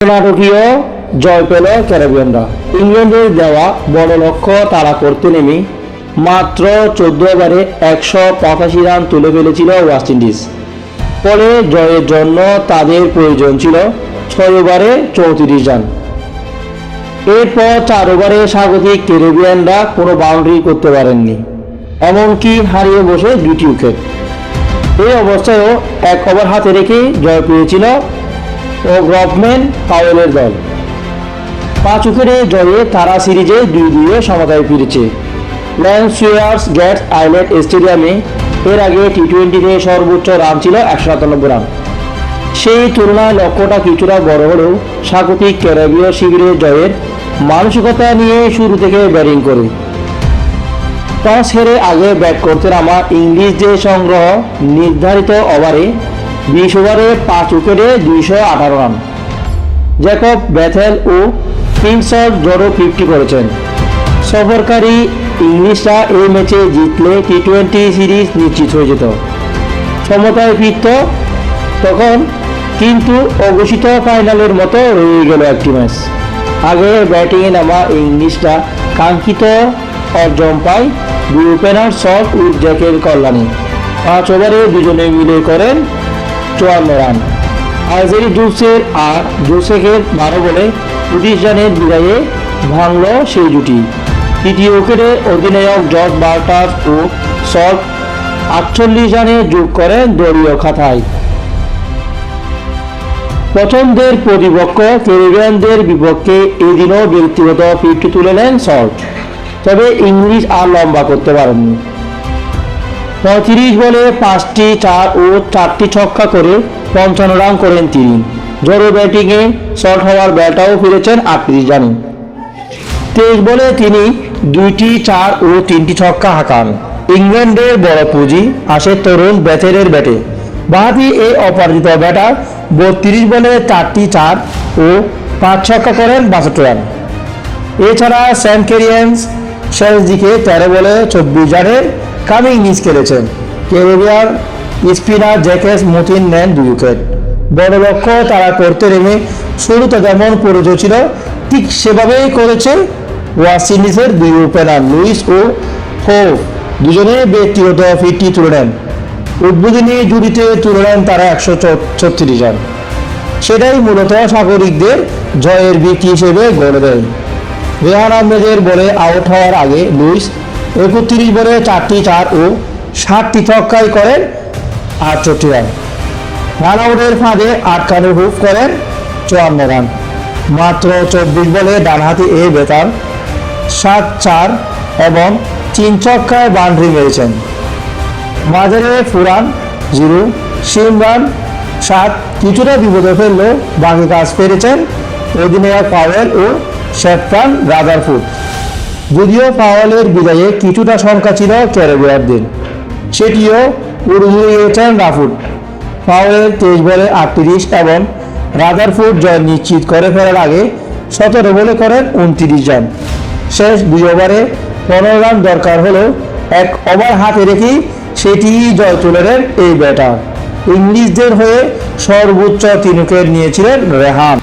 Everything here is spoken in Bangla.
নাটকীয় জয় পেল ক্যারিবিয়ানরা। ইংল্যান্ডের দেওয়া বড় লক্ষ্য তাড়া করতে নেমে মাত্র 14 ওভারে 185 রান তুলে ফেলেছিল ওয়েস্ট ইন্ডিজ। ফলে জয়ের জন্য তাদের প্রয়োজন ছিল 6 ওভারে 34 রান। এরপর 4 ওভারে স্বাগতিক ক্যারিবিয়ানরা কোনো বাউন্ডারি করতে পারেননি, এমনকি হারিয়ে বসে 2টি উইকেট। এই অবস্থায়ও 1 ওভার হাতে রেখে জয় পেয়েছিল গ্রফম্যান পাওয়েলের দল। 5 উইকেটে জয়ে তারা সিরিজে 2-2 সমতায় ফিরেছে। ল্যান্সুয়ার্স গেটস আইল্যান্ড স্টেডিয়ামে এর আগে টি-20তে সর্বোচ্চ রান ছিল 197 রান। সেই তুলনায় লক্ষ্যটা কিছুটা বড় হলেও স্বাগতিক ক্যারিবীয় শিবিরে জয়ের মানসিকতা নিয়ে শুরু থেকে ব্যাটিং করে টস হেরে আগে ব্যাট করতে নামা ইংলিশদের সংগ্রহ নির্ধারিত ওভারে 20 ওভারে 5 উইকেটে 218 রান। জ্যাকব বেথেল ও ফিনসট জোড়ো 50 করেছেন। সফরকারী ইংলিশরা এই ম্যাচে জিতলে টি-20 সিরিজ নিশ্চিত হয়ে যেত, সমতায় ফিরত তখন। কিন্তু অঘোষিত ফাইনালের মতো রয়ে গেল একটি ম্যাচ। আগে ব্যাটিংয়ে নামা ইংলিশরা কাঙ্ক্ষিত অর্জন পায় 2 ওপেনার শট উইথ জ্যাকের কল্যাণে। 5 ওভারে দুজনে মিলে করেন 54 রান। আইজারি জোসের আর জোসেফের 12 বলে 25 রানের বিদায়ে ভাঙল সেই জুটি। তৃতীয় উইকেটে অধিনায়ক জর্জ বার্টার ও শট 48 রানে যোগ করেন দলীয় খাতায়। প্রথমদের প্রতিপক্ষ ক্যারিবিয়ানদের বিপক্ষে এদিনও ব্যক্তিগত 50 তুলে নেন শট, তবে ইংলিশ আর লম্বা করতে পারেননি। 35 বলে 5টি 4 ও 4টি ছক্কা করে 55 রান করেন তিনি। জোড়ো ব্যাটিংয়ে শট হওয়ার ব্যাটাও ফিরেছেন 38 রানে। 23 বলে তিনি 2টি 4 ও 3টি ছক্কা হাঁকান। ইংল্যান্ডের বড় পুঁজি আসে তরুণ বেথেলের ব্যাটে। বাঁহাতি এই অপরাজিত ব্যাটার 32 বলে 4টি 4 ও 5 ছক্কা করেন 62 রান। এছাড়া স্যাম ক্যারিয়ান্স শেষ দিকে 13 বলে 24 রানের কামিং ইনিংস খেলেছেন। ক্যারিবিয়ান স্পিনার জ্যাকেস মুথিন নেন 2 উইকেট। বড় লক্ষ্য তারা করতে নেমে শুরুতে যেমন পরিচয় ছিল ঠিক সেভাবেই করেছে ওয়েস্ট ইন্ডিজের 2 ওপেনার লুইস ও হোপ। দুজনে ব্যক্তিগত 50 তুলে নেন। উদ্বোধনী জুটিতে তুলে নেন তারা 136 রান। সেটাই মূলত সাগরিকদের জয়ের ভিত্তি হিসেবে গড়ে দেয়। রেহান আহমেদের বলে আউট হওয়ার আগে লুইস 31 বলে 4টি 4 ও 60টি ছক্কায় করেন 68 রান। রান আউটের ফাঁদে আটকানো হুপ করেন 54 রান। মাত্র 24 বলে ডানহাতি এই ব্যাটার 7-4 এবং 3 ছক্কায় বাউন্ডারি মেরেছেন। মাঝারে ফুরান 0, সিমরান 7 কিছুটা বিপদে ফেললেও বাকি কাজ পেরেছেন অধিনায়ক পাওয়েল ও শেফরান রাদারফোর্ড। যদিও পাওয়েলের বিদায়ে কিছুটা শঙ্কা ছিল ক্যারিবীয়দের, সেটিও উড়িয়ে গিয়েছেন রাফুড। পাওয়েল 23 বলে 38 এবং রাদারফোর্ড জয় নিশ্চিত করে ফেরার আগে 17 বলে করেন 29 রান। শেষ 2 ওভারে 15 রান দরকার হলেও 1 ওভার হাতে রেখেই সেটি জয় তুলে নেন এই ব্যাটার। ইংলিশদের হয়ে সর্বোচ্চ 3 উইকেট নিয়েছিলেন রেহান।